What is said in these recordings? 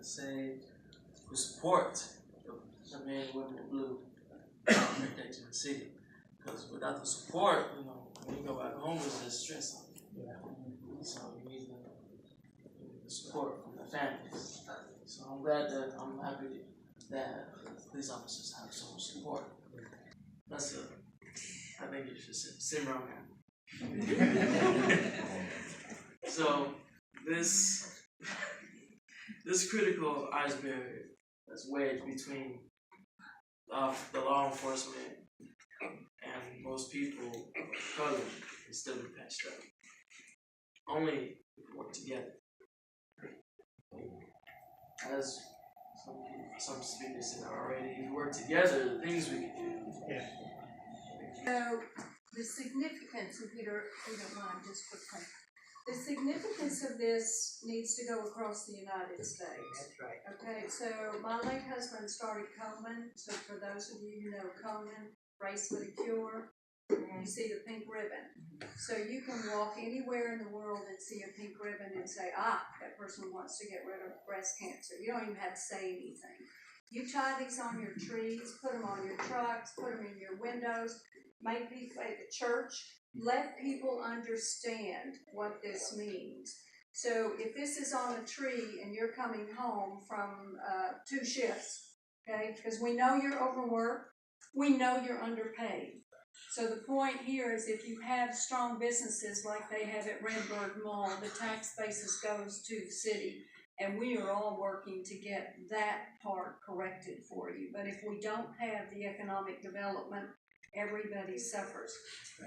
to say we support the men and women in blue protecting the city. Because without the support, when you go back home, it's just stress on you. So you need the support from the families. So I'm happy that police officers have so much support. I think you should simmer on that. So this critical iceberg that's wedged between the law enforcement and most people of color can still be patched up. Only if we work together. As some speakers said already, if we work together, the things we can do. Yeah. So the significance, and Peter, if you don't mind, just quickly. The significance of this needs to go across the United States. That's right. Okay, so my late husband started Komen. So for those of you who know Komen, Race for the Cure, you see the pink ribbon. So you can walk anywhere in the world and see a pink ribbon and say, that person wants to get rid of breast cancer. You don't even have to say anything. You tie these on your trees, put them on your trucks, put them in your windows, make people at the church. Let people understand what this means. So if this is on a tree and you're coming home from 2 shifts, okay, because we know you're overworked, we know you're underpaid. So the point here is if you have strong businesses like they have at Redbird Mall, the tax basis goes to the city, and we are all working to get that part corrected for you. But if we don't have the economic development, everybody suffers.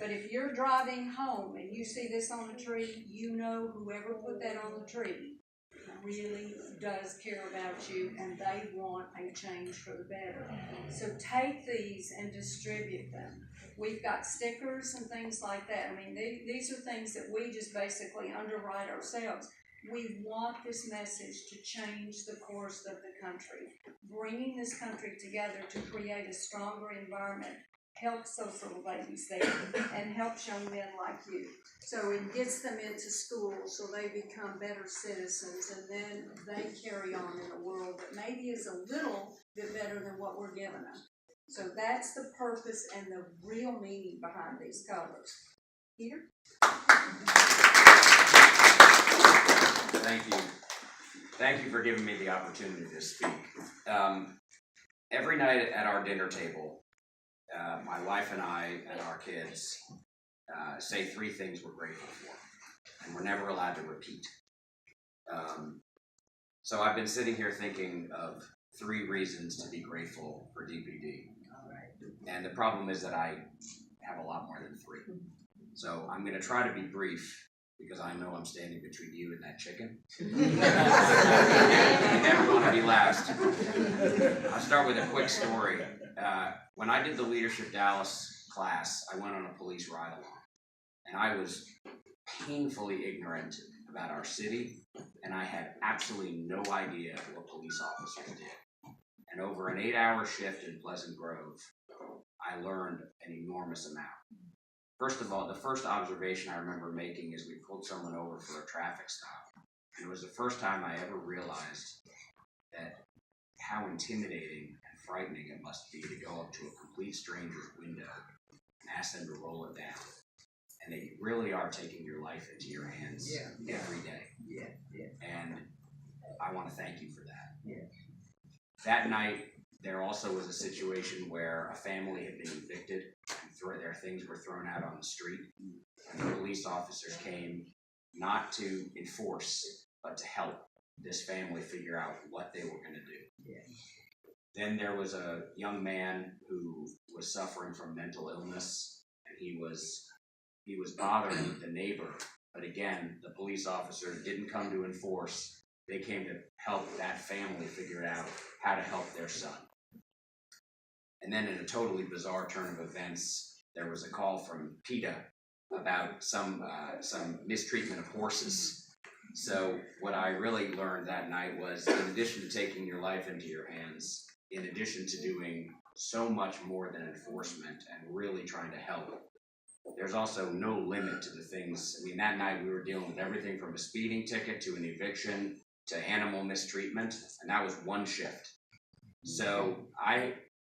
But if you're driving home and you see this on a tree, you know whoever put that on the tree really does care about you, and they want a change for the better. So take these and distribute them. We've got stickers and things like that. I mean, these are things that we just basically underwrite ourselves. We want this message to change the course of the country. Bringing this country together to create a stronger environment helps those little babies there and helps young men like you. So it gets them into school so they become better citizens, and then they carry on in a world that maybe is a little bit better than what we're giving them. So that's the purpose and the real meaning behind these colors. Peter? Thank you. Thank you for giving me the opportunity to speak. Every night at our dinner table, my wife and I and our kids say 3 things we're grateful for, and we're never allowed to repeat. So I've been sitting here thinking of 3 reasons to be grateful for DPD. And the problem is that I have a lot more than 3. So I'm going to try to be brief, because I know I'm standing between you and that chicken. You never want to be last. I'll start with a quick story. When I did the Leadership Dallas class, I went on a police ride-along, and I was painfully ignorant about our city, and I had absolutely no idea what police officers did. And over an 8-hour shift in Pleasant Grove, I learned an enormous amount. First of all, the first observation I remember making is we pulled someone over for a traffic stop. And it was the first time I ever realized that how intimidating and frightening it must be to go up to a complete stranger's window and ask them to roll it down. And they really are taking your life into your hands every day. And I want to thank you for that. That night, there also was a situation where a family had been evicted and their things were thrown out on the street. And the police officers came not to enforce, but to help this family figure out what they were going to do. Then there was a young man who was suffering from mental illness, and he was bothering the neighbor. But again, the police officers didn't come to enforce. They came to help that family figure out how to help their son. And then in a totally bizarre turn of events, there was a call from PETA about some mistreatment of horses. So what I really learned that night was, in addition to taking your life into your hands, in addition to doing so much more than enforcement and really trying to help, there's also no limit to the things. I mean, that night we were dealing with everything from a speeding ticket to an eviction to animal mistreatment, and that was one shift. So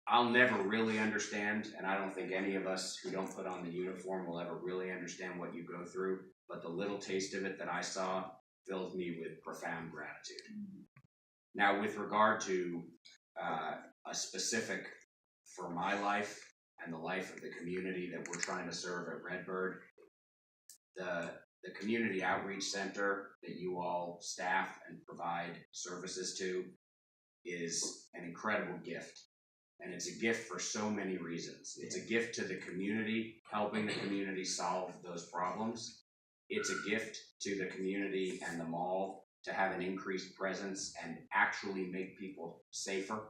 I'll never really understand, and I don't think any of us who don't put on the uniform will ever really understand what you go through, but the little taste of it that I saw fills me with profound gratitude. Now, with regard to a specific for my life and the life of the community that we're trying to serve at Redbird, the community outreach center that you all staff and provide services to is an incredible gift. And it's a gift for so many reasons. It's a gift to the community, helping the community solve those problems. It's a gift to the community and the mall to have an increased presence and actually make people safer